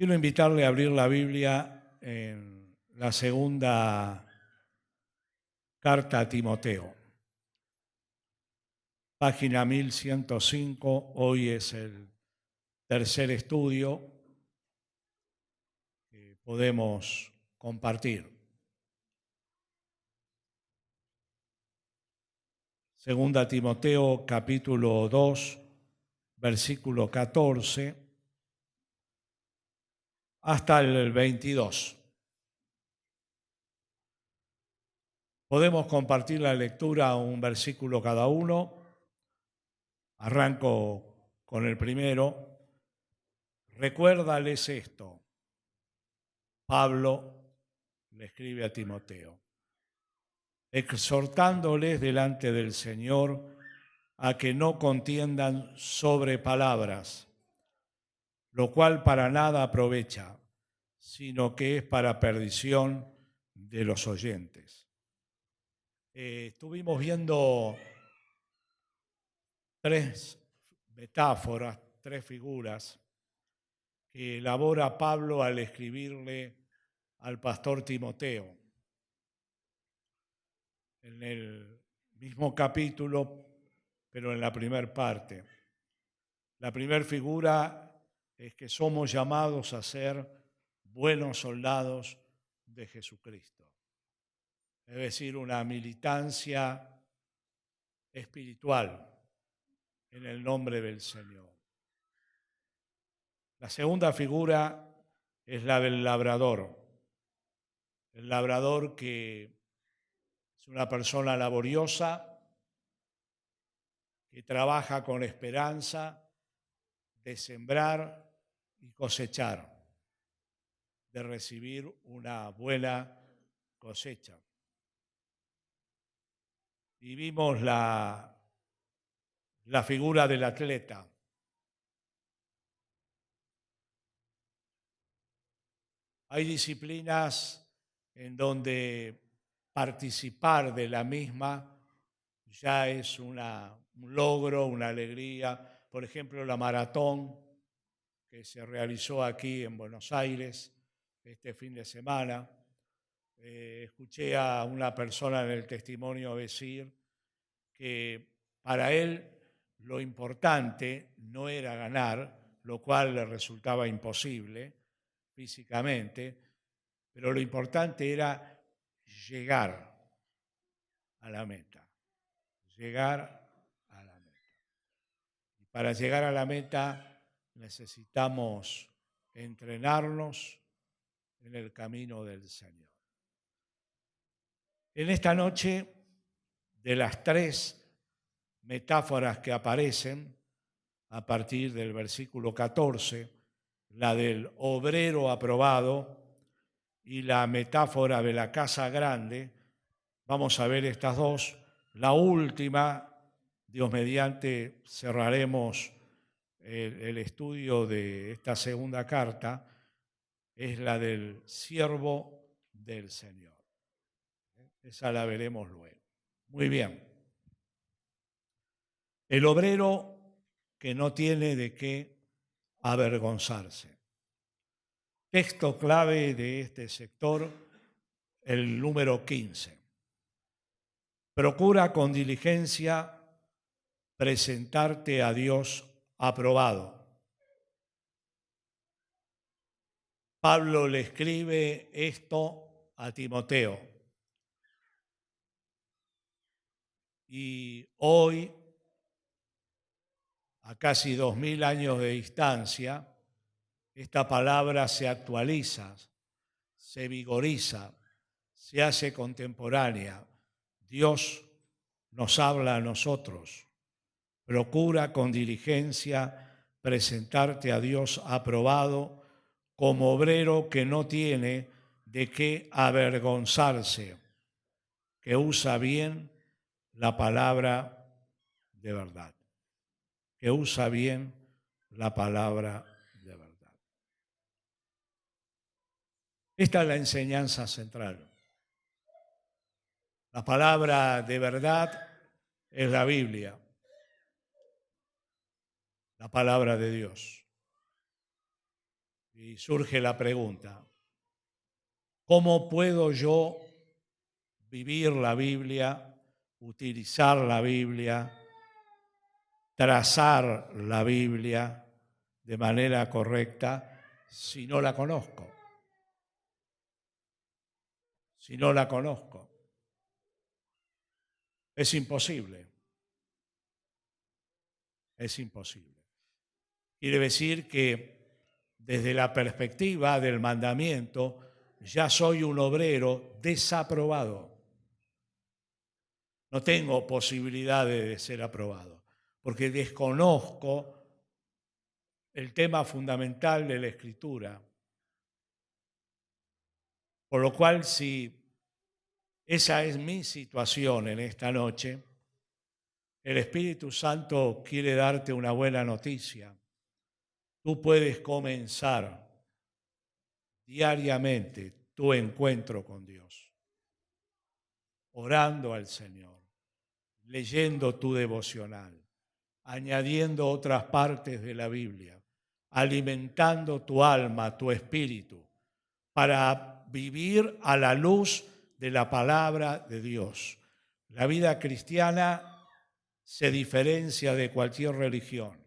Quiero invitarle a abrir la Biblia en la segunda carta a Timoteo, página 1105. Hoy es el tercer estudio que podemos compartir. Segunda Timoteo, capítulo 2, versículo 14, hasta el 22. Podemos compartir la lectura un versículo cada uno. Arranco con el primero. Recuérdales esto. Pablo le escribe a Timoteo, exhortándoles delante del Señor a que no contiendan sobre palabras, lo cual para nada aprovecha, sino que es para perdición de los oyentes. Estuvimos viendo tres metáforas, tres figuras que elabora Pablo al escribirle al pastor Timoteo. En el mismo capítulo, pero en la primera parte. La primera figura es que somos llamados a ser buenos soldados de Jesucristo. Es decir, una militancia espiritual en el nombre del Señor. La segunda figura es la del labrador. El labrador que es una persona laboriosa, que trabaja con esperanza de sembrar y cosechar, de recibir una buena cosecha. Y vimos la figura del atleta. Hay disciplinas en donde participar de la misma ya es un logro, una alegría. Por ejemplo, la maratón que se realizó aquí en Buenos Aires este fin de semana. Escuché a una persona en el testimonio decir que para él lo importante no era ganar, lo cual le resultaba imposible físicamente, pero lo importante era llegar a la meta, llegar a la meta. Y para llegar a la meta necesitamos entrenarnos en el camino del Señor. En esta noche, de las tres metáforas que aparecen a partir del versículo 14, la del obrero aprobado y la metáfora de la casa grande, vamos a ver estas dos. La última, Dios mediante, cerraremos el estudio de esta segunda carta, es la del siervo del Señor. Esa la veremos luego. Muy bien. El obrero que no tiene de qué avergonzarse. Texto clave de este sector, el número 15. Procura con diligencia presentarte a Dios aprobado. Pablo le escribe esto a Timoteo. Y hoy, a casi 2000 años de distancia, esta palabra se actualiza, se vigoriza, se hace contemporánea. Dios nos habla a nosotros. Procura con diligencia presentarte a Dios aprobado como obrero que no tiene de qué avergonzarse, que usa bien la palabra de verdad, que usa bien la palabra de verdad. Esta es la enseñanza central. La palabra de verdad es la Biblia, la palabra de Dios. Y surge la pregunta, ¿cómo puedo yo vivir la Biblia, utilizar la Biblia, trazar la Biblia de manera correcta si no la conozco? Si no la conozco, es imposible, es imposible. Quiere decir que desde la perspectiva del mandamiento, ya soy un obrero desaprobado. No tengo posibilidades de ser aprobado, porque desconozco el tema fundamental de la Escritura. Por lo cual, si esa es mi situación en esta noche, el Espíritu Santo quiere darte una buena noticia. Tú puedes comenzar diariamente tu encuentro con Dios, orando al Señor, leyendo tu devocional, añadiendo otras partes de la Biblia, alimentando tu alma, tu espíritu, para vivir a la luz de la palabra de Dios. La vida cristiana se diferencia de cualquier religión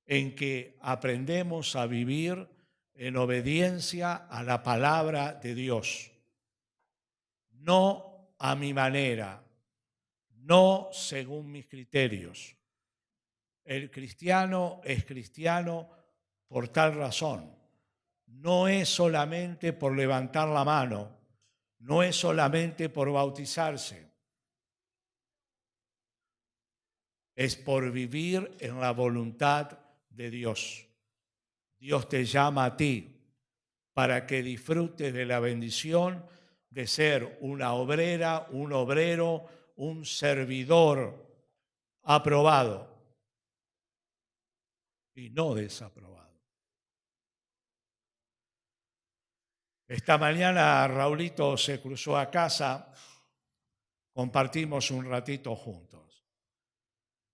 en que aprendemos a vivir en obediencia a la palabra de Dios, no a mi manera, no según mis criterios. El cristiano es cristiano por tal razón. No es solamente por levantar la mano, no es solamente por bautizarse, es por vivir en la voluntad de Dios. Dios te llama a ti para que disfrutes de la bendición de ser una obrera, un obrero, un servidor aprobado y no desaprobado. Esta mañana Raulito se cruzó a casa, compartimos un ratito juntos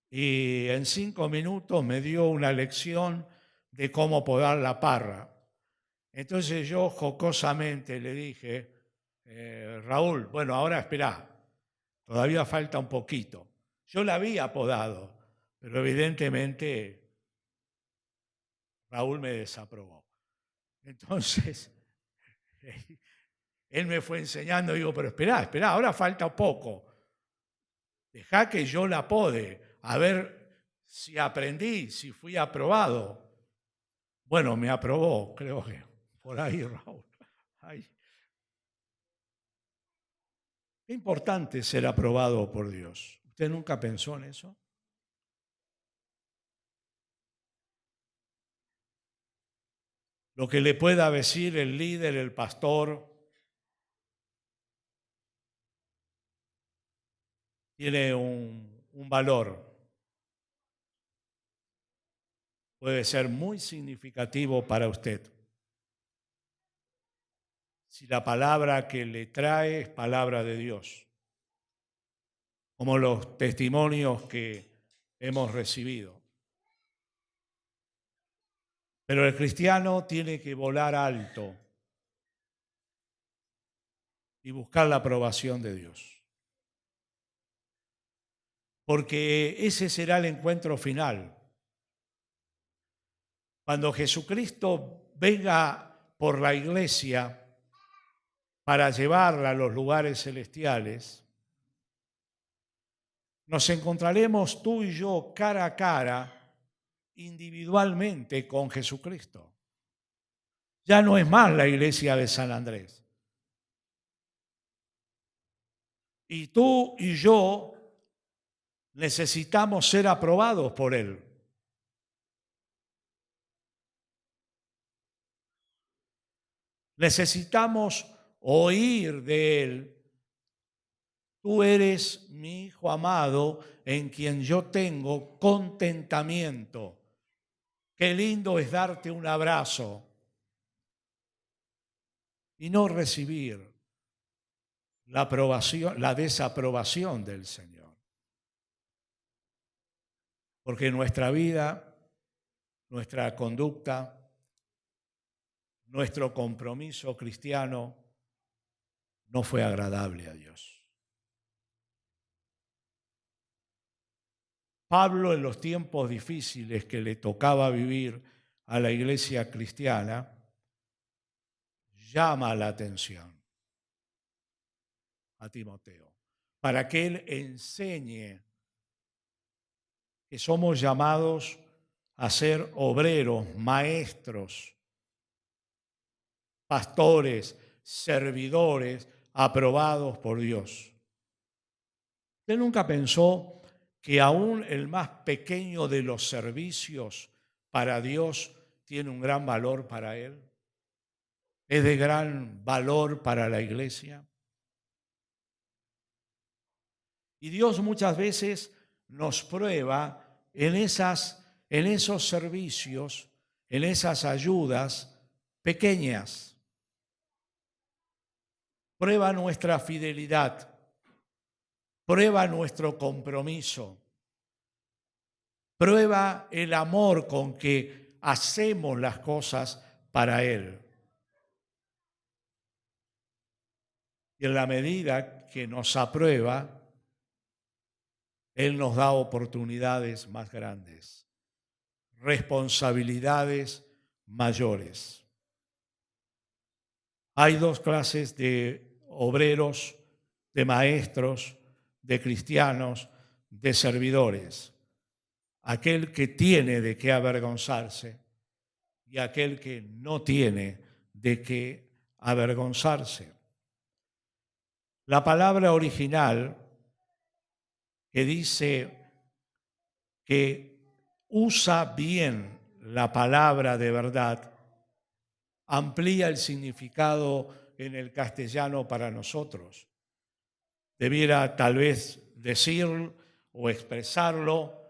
y en 5 minutos me dio una lección de cómo podar la parra. Entonces yo jocosamente le dije, Raúl, bueno, ahora espera, todavía falta un poquito. Yo la había podado, pero evidentemente Raúl me desaprobó. Entonces, él me fue enseñando, digo, pero espera, ahora falta poco. Dejá que yo la pode, a ver si aprendí, si fui aprobado. Bueno, me aprobó, creo que por ahí, Raúl. Ahí. Es importante ser aprobado por Dios. ¿Usted nunca pensó en eso? Lo que le pueda decir el líder, el pastor, tiene un valor. Puede ser muy significativo para usted. Si la palabra que le trae es palabra de Dios, como los testimonios que hemos recibido. Pero el cristiano tiene que volar alto y buscar la aprobación de Dios. Porque ese será el encuentro final. Cuando Jesucristo venga por la iglesia para llevarla a los lugares celestiales, nos encontraremos tú y yo cara a cara, individualmente con Jesucristo. Ya no es más la iglesia de San Andrés. Y tú y yo necesitamos ser aprobados por Él. Necesitamos oír de Él. Tú eres mi Hijo amado en quien yo tengo contentamiento. Qué lindo es darte un abrazo y no recibir la aprobación, la desaprobación del Señor. Porque nuestra vida, nuestra conducta, nuestro compromiso cristiano no fue agradable a Dios. Pablo, en los tiempos difíciles que le tocaba vivir a la iglesia cristiana, llama la atención a Timoteo para que él enseñe que somos llamados a ser obreros, maestros, pastores, servidores, aprobados por Dios. ¿Usted nunca pensó que aún el más pequeño de los servicios para Dios tiene un gran valor para Él? ¿Es de gran valor para la iglesia? Y Dios muchas veces nos prueba en esos servicios, en esas ayudas pequeñas. Prueba nuestra fidelidad, prueba nuestro compromiso, prueba el amor con que hacemos las cosas para Él. Y en la medida que nos aprueba, Él nos da oportunidades más grandes, responsabilidades mayores. Hay dos clases de obreros, de maestros, de cristianos, de servidores. Aquel que tiene de qué avergonzarse y aquel que no tiene de qué avergonzarse. La palabra original que dice que usa bien la palabra de verdad, amplía el significado en el castellano para nosotros. Debiera tal vez decir o expresarlo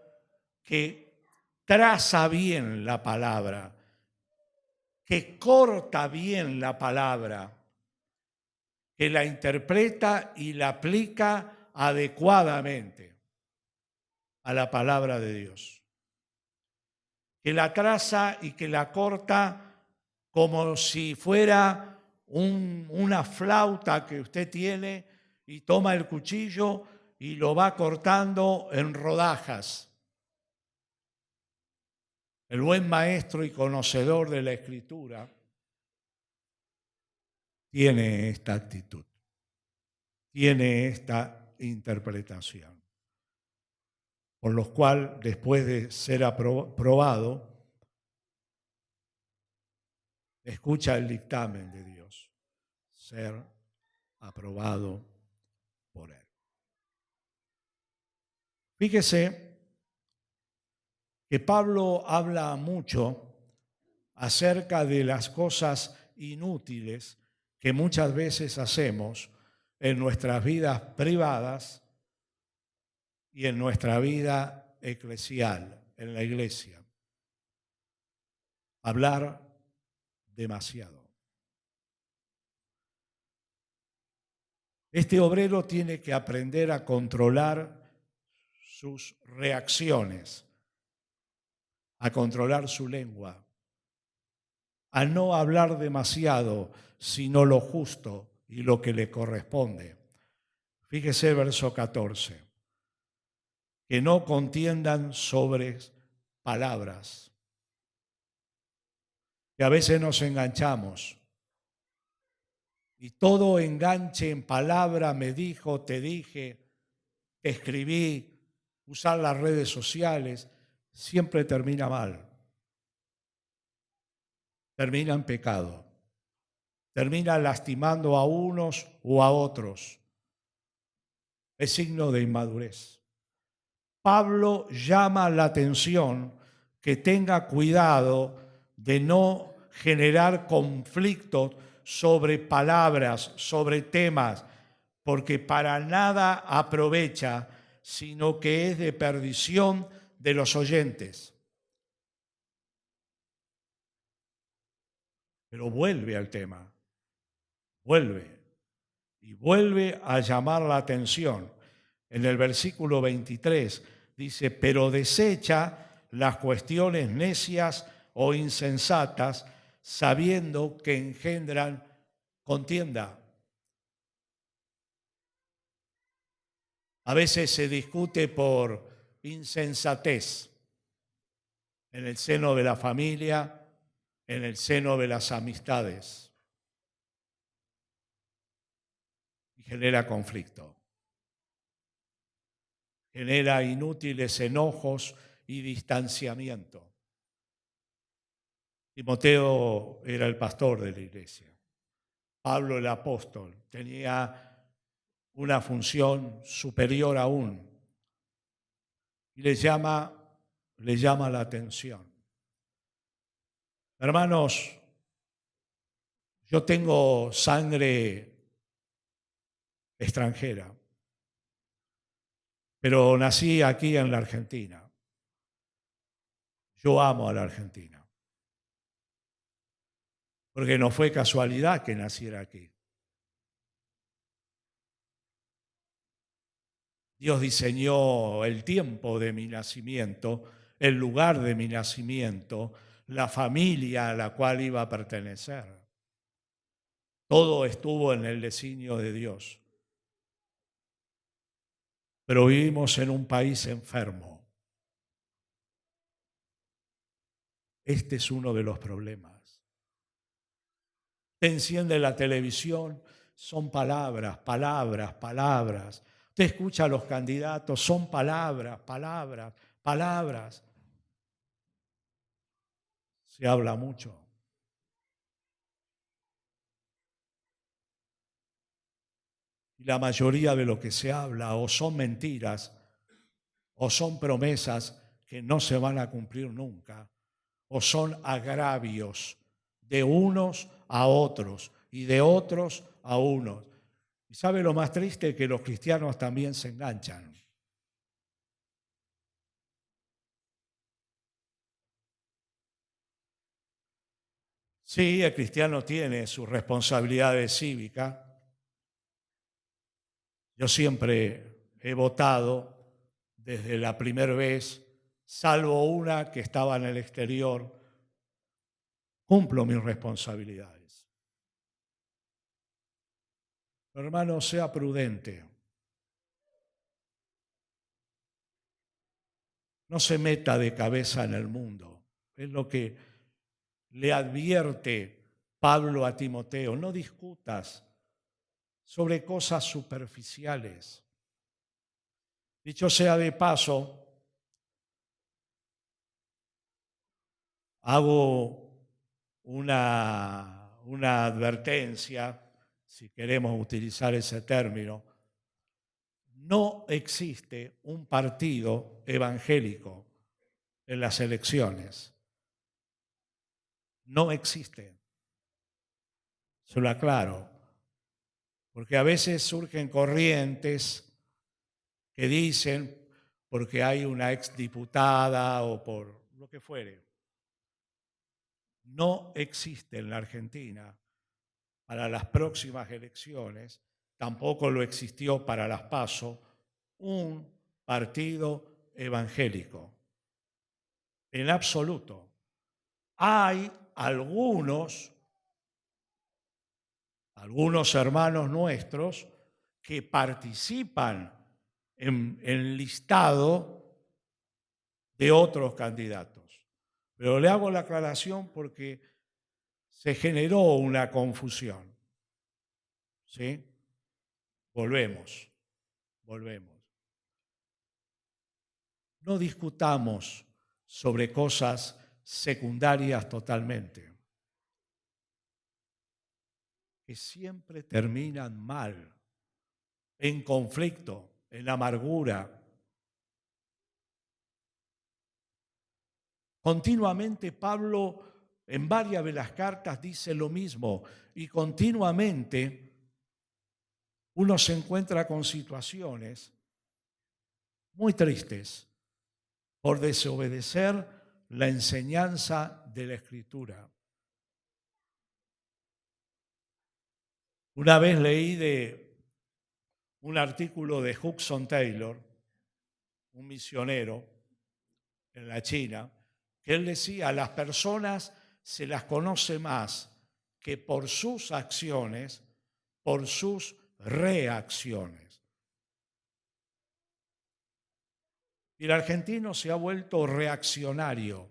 que traza bien la palabra, que corta bien la palabra, que la interpreta y la aplica adecuadamente a la palabra de Dios, que la traza y que la corta como si fuera una flauta que usted tiene y toma el cuchillo y lo va cortando en rodajas. El buen maestro y conocedor de la Escritura tiene esta actitud, tiene esta interpretación, por lo cual, después de ser aprobado, escucha el dictamen de Dios, ser aprobado por Él. Fíjese que Pablo habla mucho acerca de las cosas inútiles que muchas veces hacemos en nuestras vidas privadas y en nuestra vida eclesial, en la iglesia. Hablar demasiado. Este obrero tiene que aprender a controlar sus reacciones, a controlar su lengua, a no hablar demasiado, sino lo justo y lo que le corresponde. Fíjese el verso 14. Que no contiendan sobre palabras. Que a veces nos enganchamos. Y todo enganche en palabra, me dijo, te dije, te escribí, usar las redes sociales, siempre termina mal. Termina en pecado. Termina lastimando a unos o a otros. Es signo de inmadurez. Pablo llama la atención que tenga cuidado de no generar conflictos sobre palabras, sobre temas, porque para nada aprovecha, sino que es de perdición de los oyentes. Pero vuelve al tema, vuelve a llamar la atención. En el versículo 23 dice, pero desecha las cuestiones necias o insensatas, sabiendo que engendran contienda. A veces se discute por insensatez en el seno de la familia, en el seno de las amistades, y genera conflicto. Genera inútiles enojos y distanciamiento. Timoteo era el pastor de la iglesia. Pablo el apóstol tenía una función superior aún y le llama la atención. Hermanos, yo tengo sangre extranjera, pero nací aquí en la Argentina. Yo amo a la Argentina, porque no fue casualidad que naciera aquí. Dios diseñó el tiempo de mi nacimiento, el lugar de mi nacimiento, la familia a la cual iba a pertenecer. Todo estuvo en el designio de Dios. Pero vivimos en un país enfermo. Este es uno de los problemas. Te enciende la televisión, son palabras, palabras, palabras. Te escucha a los candidatos, son palabras, palabras, palabras. Se habla mucho. Y la mayoría de lo que se habla o son mentiras o son promesas que no se van a cumplir nunca o son agravios de unos a otros y de otros a unos. ¿Y sabe lo más triste? Que los cristianos también se enganchan. Sí, el cristiano tiene sus responsabilidades cívicas. Yo siempre he votado desde la primera vez, salvo una que estaba en el exterior, cumplo mis responsabilidades. Pero hermano, sea prudente. No se meta de cabeza en el mundo. Es lo que le advierte Pablo a Timoteo. No discutas sobre cosas superficiales. Dicho sea de paso, hago una advertencia, si queremos utilizar ese término. No existe un partido evangélico en las elecciones. No existe. Se lo aclaro. Porque a veces surgen corrientes que dicen, porque hay una exdiputada o por lo que fuere, no existe en la Argentina para las próximas elecciones, tampoco lo existió para las PASO, un partido evangélico. En absoluto. Hay algunos hermanos nuestros que participan en el listado de otros candidatos. Pero le hago la aclaración porque se generó una confusión. ¿Sí? Volvemos. No discutamos sobre cosas secundarias totalmente, que siempre terminan mal, en conflicto, en amargura. Continuamente Pablo en varias de las cartas dice lo mismo y continuamente uno se encuentra con situaciones muy tristes por desobedecer la enseñanza de la Escritura. Una vez leí de un artículo de Hudson Taylor, un misionero en la China, que él decía, las personas se las conoce más que por sus acciones, por sus reacciones. Y el argentino se ha vuelto reaccionario.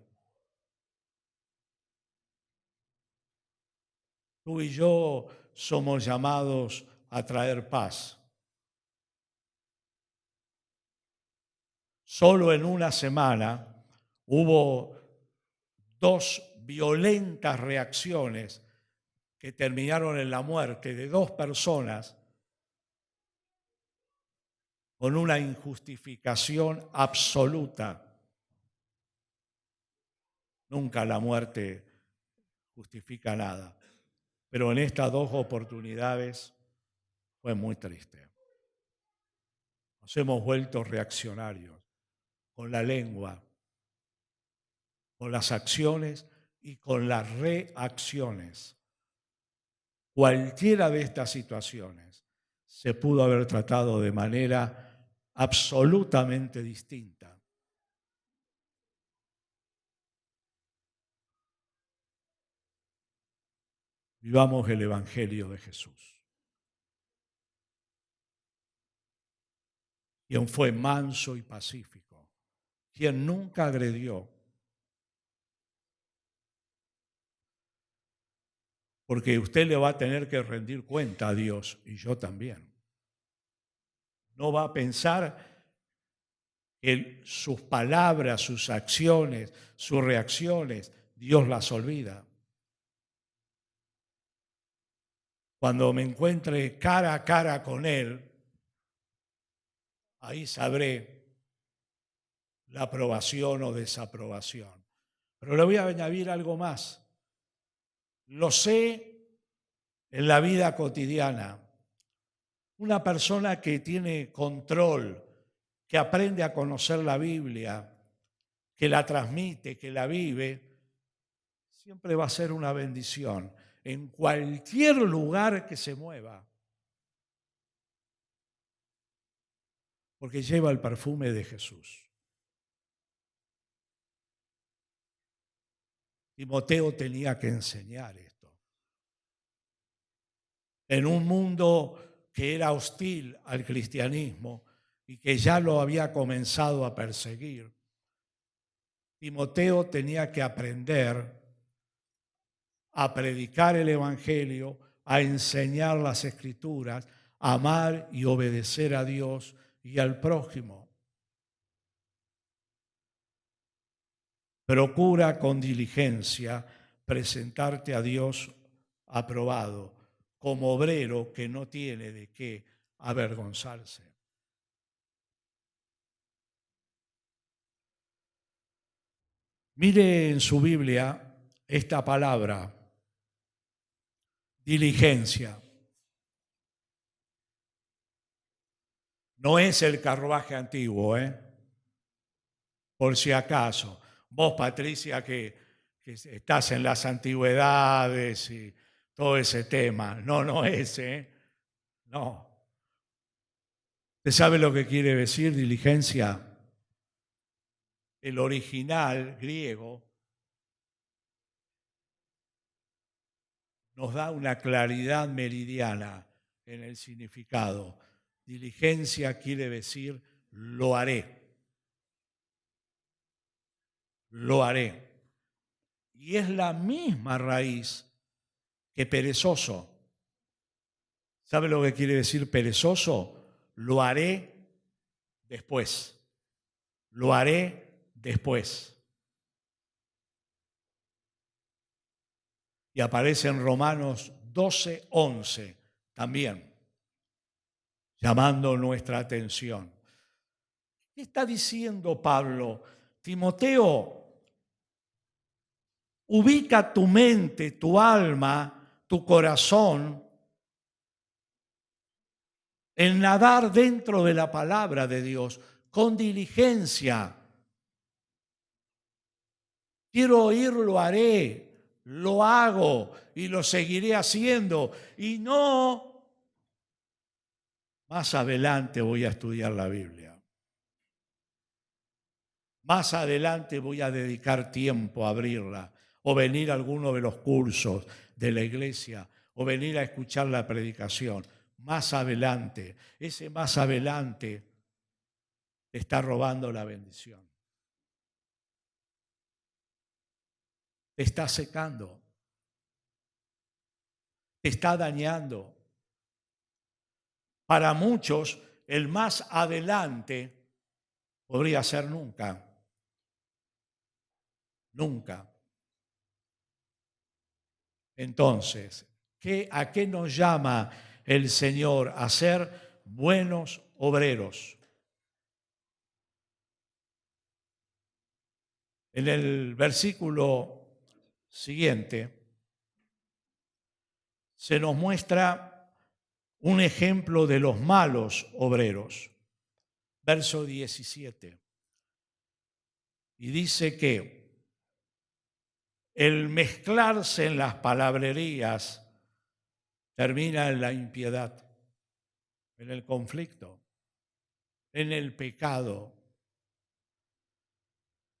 Tú y yo somos llamados a traer paz. Solo en una semana hubo 2 violentas reacciones que terminaron en la muerte de 2 personas con una injustificación absoluta. Nunca la muerte justifica nada, pero en estas 2 oportunidades fue muy triste. Nos hemos vuelto reaccionarios con la lengua, con las acciones y con las reacciones. Cualquiera de estas situaciones se pudo haber tratado de manera absolutamente distinta. Vivamos el Evangelio de Jesús. Quien fue manso y pacífico, quien nunca agredió, porque usted le va a tener que rendir cuenta a Dios y yo también. No va a pensar que sus palabras, sus acciones, sus reacciones, Dios las olvida. Cuando me encuentre cara a cara con Él, ahí sabré la aprobación o desaprobación. Pero le voy a añadir algo más. Lo sé en la vida cotidiana. Una persona que tiene control, que aprende a conocer la Biblia, que la transmite, que la vive, siempre va a ser una bendición en cualquier lugar que se mueva, porque lleva el perfume de Jesús. Timoteo tenía que enseñar esto. En un mundo que era hostil al cristianismo y que ya lo había comenzado a perseguir, Timoteo tenía que aprender a predicar el Evangelio, a enseñar las Escrituras, a amar y obedecer a Dios y al prójimo. Procura con diligencia presentarte a Dios aprobado, como obrero que no tiene de qué avergonzarse. Mire en su Biblia esta palabra, diligencia. No es el carruaje antiguo, por si acaso. Vos, Patricia, que estás en las antigüedades y todo ese tema. No es, No. ¿Usted sabe lo que quiere decir diligencia? El original griego nos da una claridad meridiana en el significado. Diligencia quiere decir lo haré. Lo haré. Y es la misma raíz que perezoso. ¿Sabe lo que quiere decir perezoso? Lo haré después. Lo haré después. Y aparece en Romanos 12:11 también, llamando nuestra atención. ¿Qué está diciendo Pablo? Timoteo, ubica tu mente, tu alma, tu corazón en nadar dentro de la palabra de Dios con diligencia. Quiero oír, lo haré, lo hago y lo seguiré haciendo. Y no, más adelante voy a estudiar la Biblia. Más adelante voy a dedicar tiempo a abrirla o venir a alguno de los cursos de la iglesia, o venir a escuchar la predicación. Más adelante, ese más adelante te está robando la bendición. Te está secando. Te está dañando. Para muchos, el más adelante podría ser nunca. Nunca. Entonces, ¿a qué nos llama el Señor? A ser buenos obreros. En el versículo siguiente se nos muestra un ejemplo de los malos obreros. Verso 17. Y dice que el mezclarse en las palabrerías termina en la impiedad, en el conflicto, en el pecado.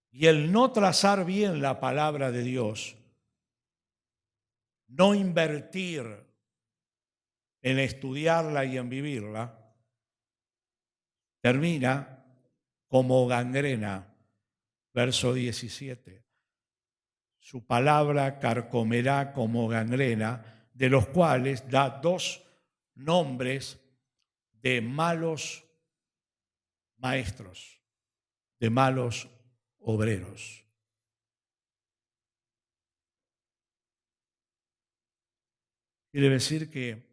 Y el no trazar bien la palabra de Dios, no invertir en estudiarla y en vivirla, termina como gangrena. Verso 17. Su palabra carcomerá como gangrena, de los cuales da dos nombres de malos maestros, de malos obreros. Quiere decir que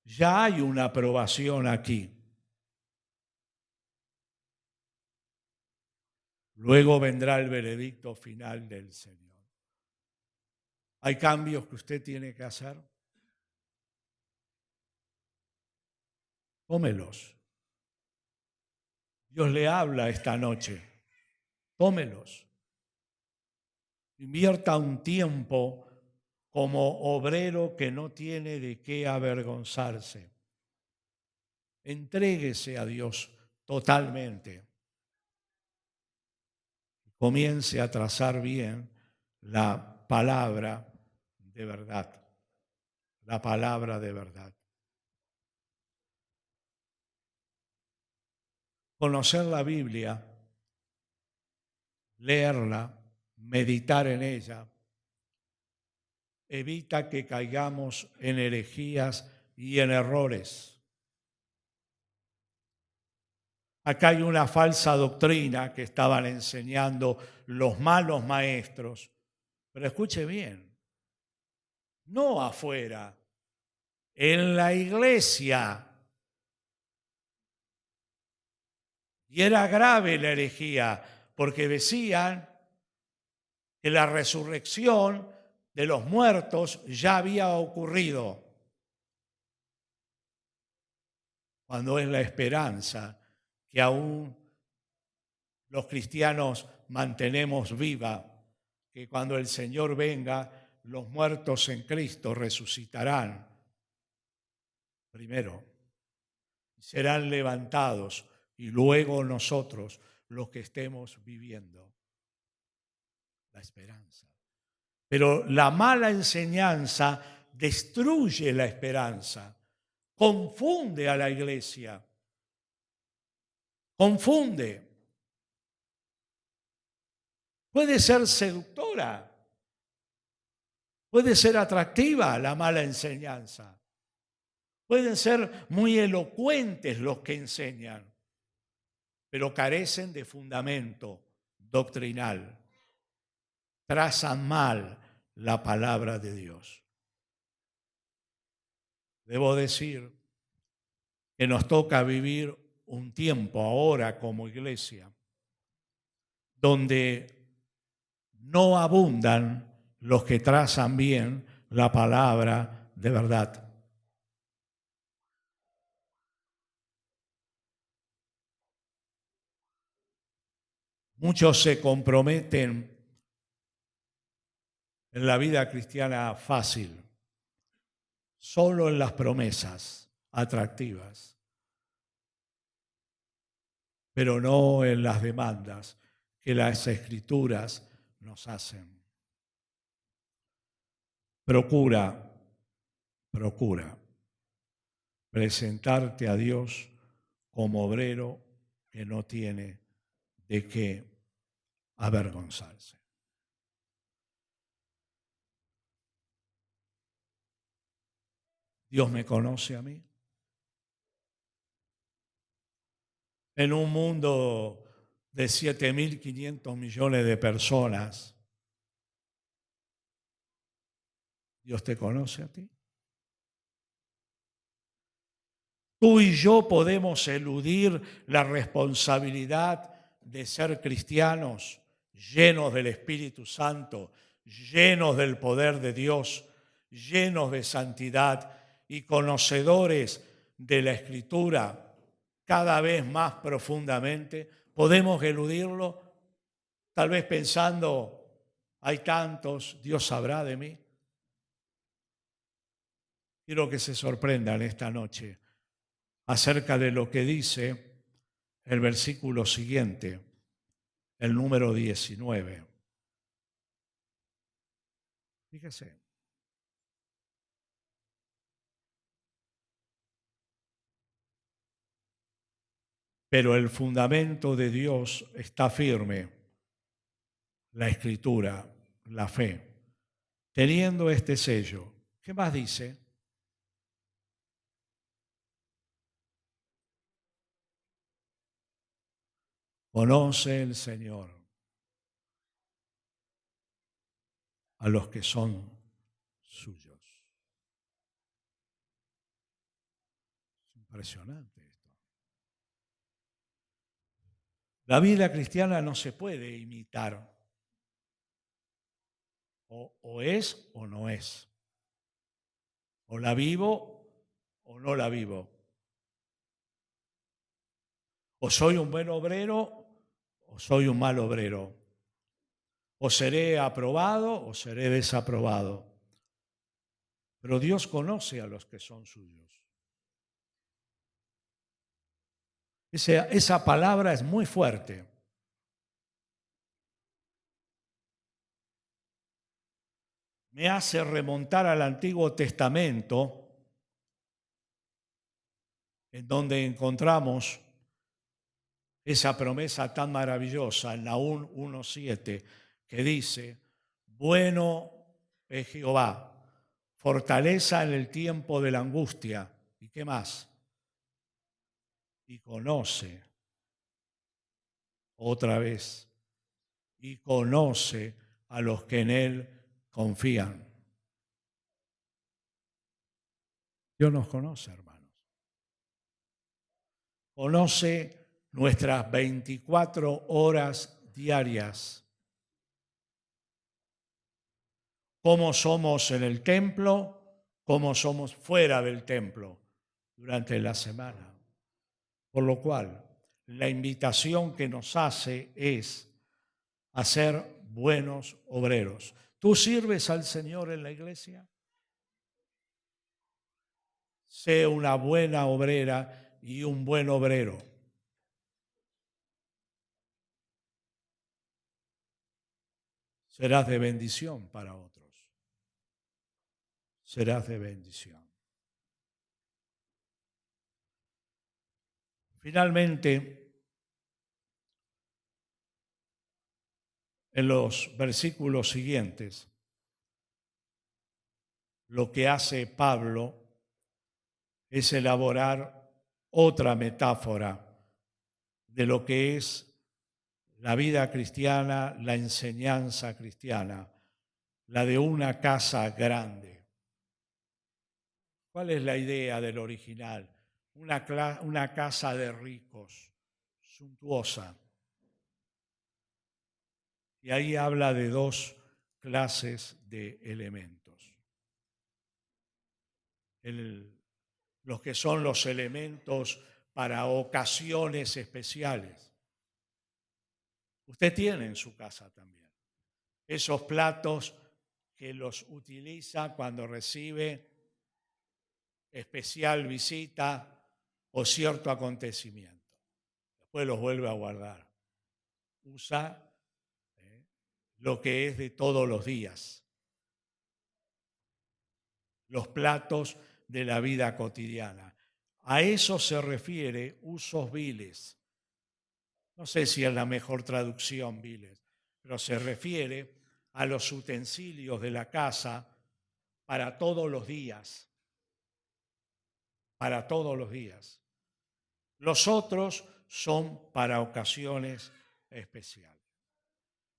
ya hay una aprobación aquí. Luego vendrá el veredicto final del Señor. ¿Hay cambios que usted tiene que hacer? Tómelos. Dios le habla esta noche. Tómelos. Invierta un tiempo como obrero que no tiene de qué avergonzarse. Entréguese a Dios totalmente. Comience a trazar bien la palabra de verdad. La palabra de verdad. Conocer la Biblia, leerla, meditar en ella, evita que caigamos en herejías y en errores. Acá hay una falsa doctrina que estaban enseñando los malos maestros, pero escuche bien, no afuera, en la iglesia. Y era grave la herejía, porque decían que la resurrección de los muertos ya había ocurrido, cuando es la esperanza que aún los cristianos mantenemos viva, que cuando el Señor venga, los muertos en Cristo resucitarán primero, serán levantados y luego nosotros los que estemos viviendo. La esperanza. Pero la mala enseñanza destruye la esperanza, confunde a la iglesia, confunde. Puede ser seductora, puede ser atractiva la mala enseñanza, pueden ser muy elocuentes los que enseñan, pero carecen de fundamento doctrinal, trazan mal la palabra de Dios. Debo decir que nos toca vivir un tiempo ahora como iglesia donde no abundan los que trazan bien la palabra de verdad. Muchos se comprometen en la vida cristiana fácil, solo en las promesas atractivas, pero no en las demandas que las Escrituras nos hacen. Procura presentarte a Dios como obrero que no tiene de qué avergonzarse. Dios me conoce a mí. En un mundo de 7.500 millones de personas, Dios te conoce a ti. Tú y yo podemos eludir la responsabilidad de ser cristianos llenos del Espíritu Santo, llenos del poder de Dios, llenos de santidad y conocedores de la Escritura cada vez más profundamente. Podemos eludirlo tal vez pensando, hay tantos, Dios sabrá de mí. Quiero que se sorprendan esta noche acerca de lo que dice el versículo siguiente, el número 19. Fíjese. Pero el fundamento de Dios está firme, la Escritura, la fe. Teniendo este sello, ¿qué más dice? Conoce el Señor a los que son suyos. Es impresionante esto. La vida cristiana no se puede imitar. O es o no es. O la vivo o no la vivo. O soy un buen obrero o soy un mal obrero. O seré aprobado o seré desaprobado. Pero Dios conoce a los que son suyos. Esa palabra es muy fuerte. Me hace remontar al Antiguo Testamento, en donde encontramos esa promesa tan maravillosa en Nahum 1:7, que dice, bueno es Jehová, fortaleza en el tiempo de la angustia. ¿Y qué más? Y conoce, otra vez, y conoce a los que en él confían. Dios nos conoce, hermanos. Conoce nuestras 24 horas diarias. Cómo somos en el templo, cómo somos fuera del templo durante la semana. Por lo cual, la invitación que nos hace es a ser buenos obreros. ¿Tú sirves al Señor en la iglesia? Sé una buena obrera y un buen obrero. Serás de bendición para otros. Serás de bendición. Finalmente, en los versículos siguientes, lo que hace Pablo es elaborar otra metáfora de lo que es la vida cristiana, la enseñanza cristiana, la de una casa grande. ¿Cuál es la idea del original? Una casa de ricos, suntuosa. Y ahí habla de dos clases de elementos. Los que son los elementos para ocasiones especiales. Usted tiene en su casa también esos platos que los utiliza cuando recibe especial visita o cierto acontecimiento. Después los vuelve a guardar. Usa lo que es de todos los días. los platos de la vida cotidiana. A eso se refiere usos viles. No sé si es la mejor traducción, viles, pero se refiere a los utensilios de la casa para todos los días, para todos los días. Los otros son para ocasiones especiales.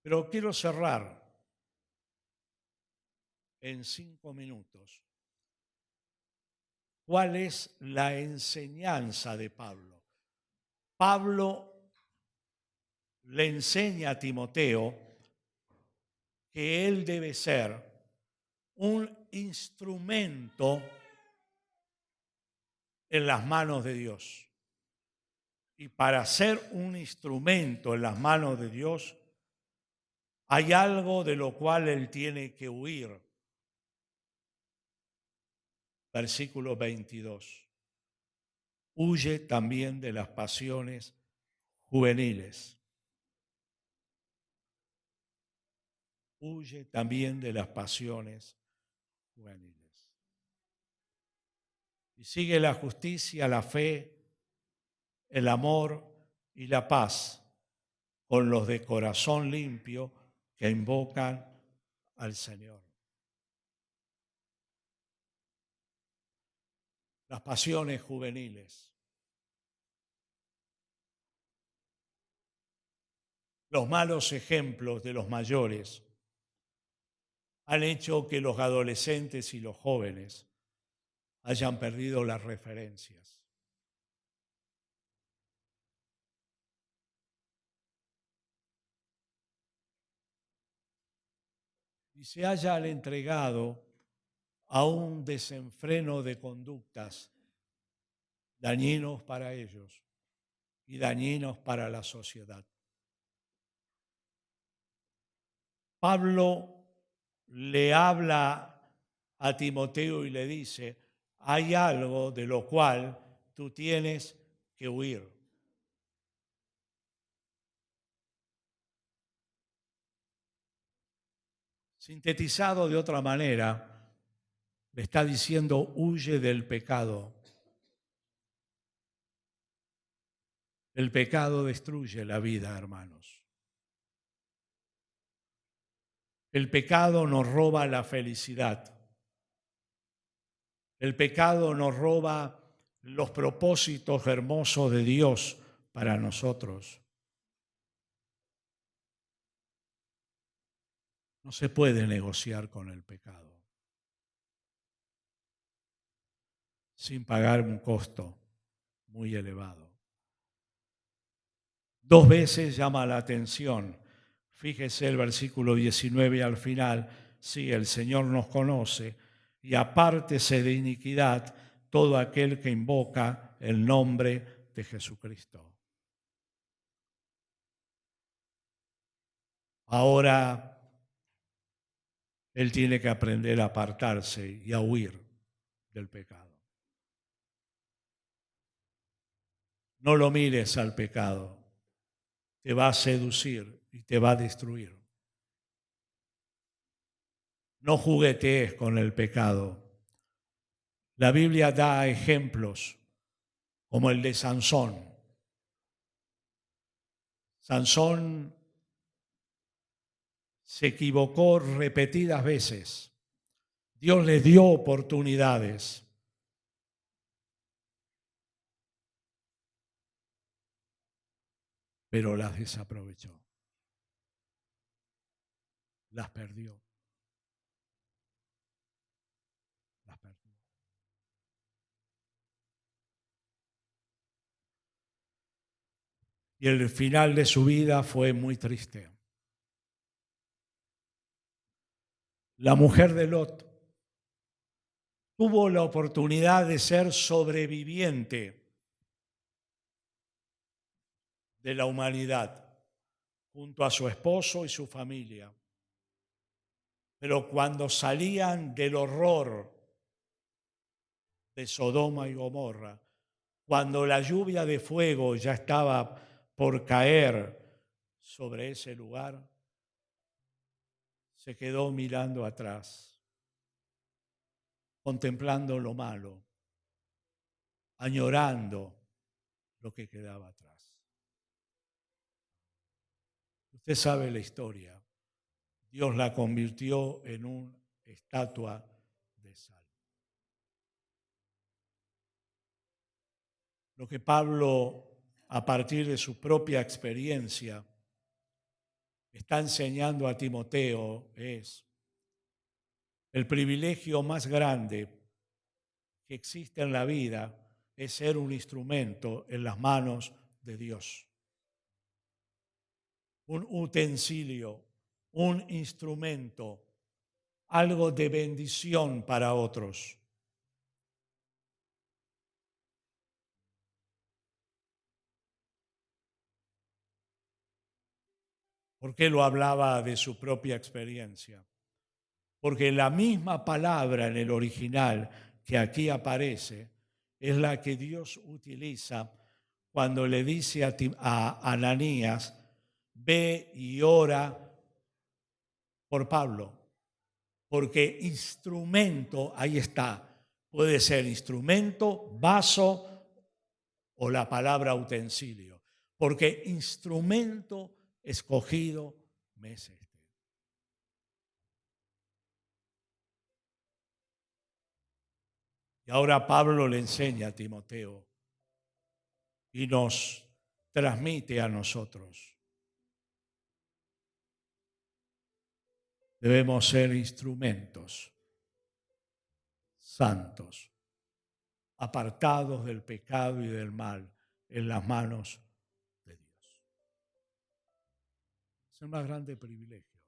Pero quiero cerrar en 5 minutos. ¿Cuál es la enseñanza de Pablo? Pablo le enseña a Timoteo que él debe ser un instrumento en las manos de Dios. Y para ser un instrumento en las manos de Dios, hay algo de lo cual él tiene que huir. Versículo 22. Huye también de las pasiones juveniles. Huye también de las pasiones juveniles. Y sigue la justicia, la fe, el amor y la paz con los de corazón limpio que invocan al Señor. Las pasiones juveniles. Los malos ejemplos de los mayores han hecho que los adolescentes y los jóvenes hayan perdido las referencias. Y se hayan entregado a un desenfreno de conductas dañinos para ellos y dañinos para la sociedad. Pablo le habla a Timoteo y le dice, hay algo de lo cual tú tienes que huir. Sintetizado de otra manera, le está diciendo, huye del pecado. El pecado destruye la vida, hermanos. El pecado nos roba la felicidad. El pecado nos roba los propósitos hermosos de Dios para nosotros. No se puede negociar con el pecado sin pagar un costo muy elevado. 2 veces llama la atención. Fíjese el versículo 19 al final. Sí, el Señor nos conoce y apártese de iniquidad todo aquel que invoca el nombre de Jesucristo. Ahora él tiene que aprender a apartarse y a huir del pecado. No lo mires al pecado, te va a seducir y te va a destruir. No juguetees con el pecado. La Biblia da ejemplos como el de Sansón. Sansón se equivocó repetidas veces. Dios le dio oportunidades. Pero las desaprovechó. Las perdió. Las perdió. Y el final de su vida fue muy triste. La mujer de Lot tuvo la oportunidad de ser sobreviviente de la humanidad junto a su esposo y su familia. Pero cuando salían del horror de Sodoma y Gomorra, cuando la lluvia de fuego ya estaba por caer sobre ese lugar, se quedó mirando atrás. contemplando lo malo, añorando lo que quedaba atrás. Usted sabe la historia. Dios la convirtió en una estatua de sal. Lo que Pablo, a partir de su propia experiencia, está enseñando a Timoteo es el privilegio más grande que existe en la vida es ser un instrumento en las manos de Dios. Un utensilio, un instrumento, algo de bendición para otros. ¿Por qué lo hablaba de su propia experiencia? Porque la misma palabra en el original que aquí aparece es la que Dios utiliza cuando le dice a Ananías, ve y ora por Pablo. Porque instrumento, ahí está, puede ser instrumento, vaso o la palabra utensilio. Porque instrumento escogido me es este. Y ahora Pablo le enseña a Timoteo y nos transmite a nosotros. Debemos ser instrumentos santos, apartados del pecado y del mal en las manos de Dios. Es un más grande privilegio.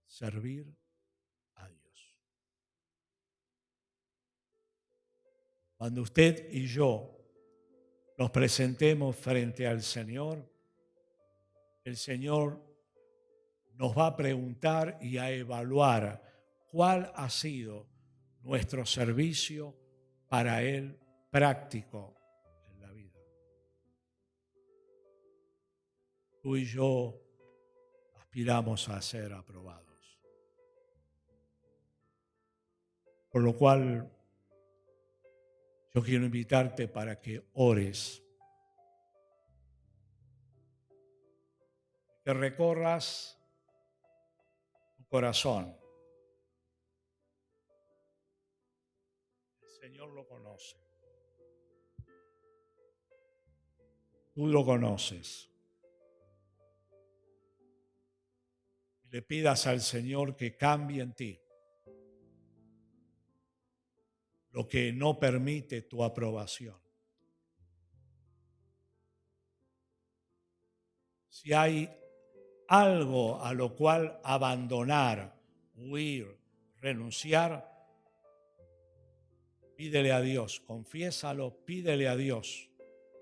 Servir a Dios. Cuando usted y yo nos presentemos frente al Señor, el Señor nos va a preguntar y a evaluar cuál ha sido nuestro servicio para Él práctico en la vida. Tú y yo aspiramos a ser aprobados. Por lo cual, yo quiero invitarte para que ores, que recorras tu corazón. El Señor lo conoce. Tú lo conoces. Y le pidas al Señor que cambie en ti lo que no permite tu aprobación. Si hay algo a lo cual abandonar, huir, renunciar, pídele a Dios, confiésalo, pídele a Dios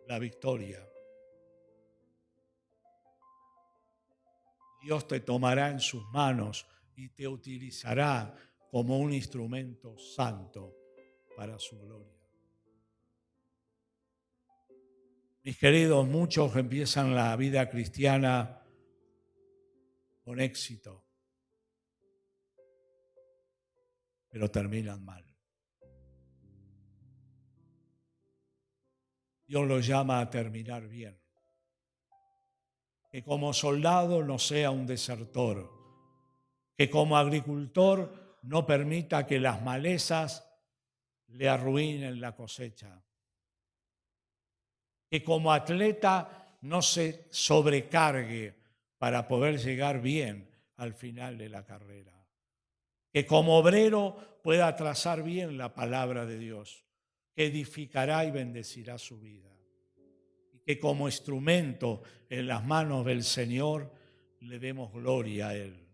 la victoria. Dios te tomará en sus manos y te utilizará como un instrumento santo para su gloria. Mis queridos, muchos empiezan la vida cristiana con éxito, pero terminan mal. Dios los llama a terminar bien. Que como soldado no sea un desertor, que como agricultor no permita que las malezas le arruinen la cosecha, que como atleta no se sobrecargue para poder llegar bien al final de la carrera, que como obrero pueda trazar bien la palabra de Dios, que edificará y bendecirá su vida, y que como instrumento en las manos del Señor le demos gloria a Él.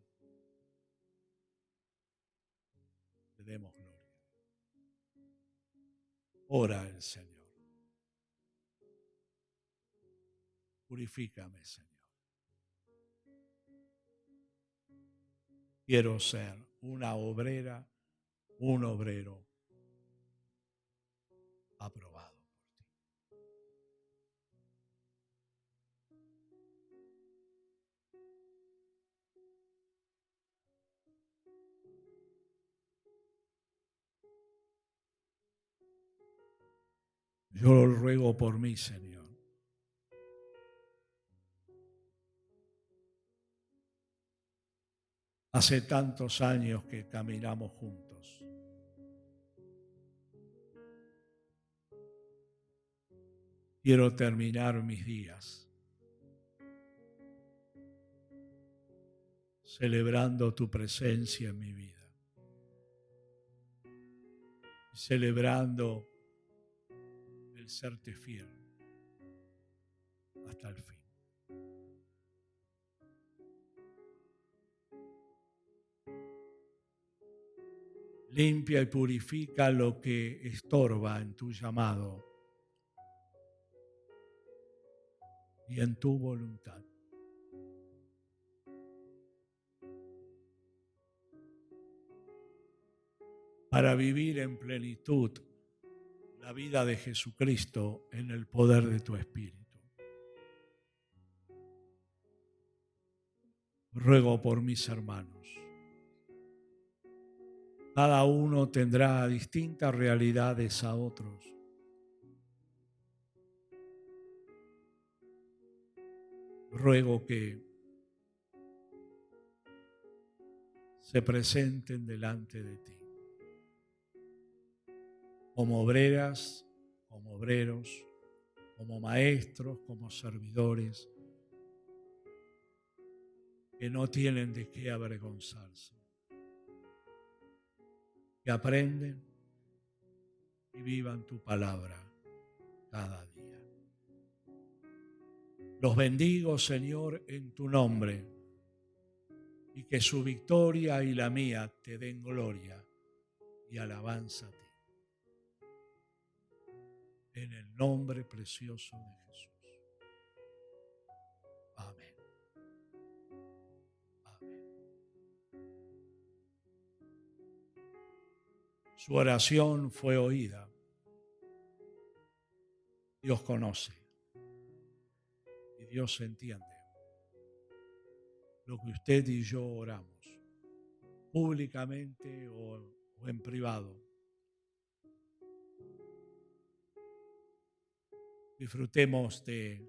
Le demos gloria. Ora el Señor. Purifícame, Señor. Quiero ser una obrera, un obrero aprobado por ti. Yo lo ruego por mí, Señor. Hace tantos años que caminamos juntos. Quiero terminar mis días celebrando tu presencia en mi vida. Celebrando el serte fiel hasta el fin. Limpia y purifica lo que estorba en tu llamado y en tu voluntad. Para vivir en plenitud la vida de Jesucristo en el poder de tu Espíritu. Ruego por mis hermanos. Cada uno tendrá distintas realidades a otros. Ruego que se presenten delante de ti, como obreras, como obreros, como maestros, como servidores, que no tienen de qué avergonzarse, que aprenden y vivan tu palabra cada día. Los bendigo, Señor, en tu nombre, y que su victoria y la mía te den gloria y alabanza a ti. En el nombre precioso de Jesús. Amén. Amén. Su oración fue oída. Dios conoce y Dios entiende lo que usted y yo oramos, públicamente o en privado. Disfrutemos de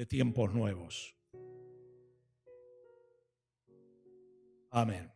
tiempos nuevos. Amén.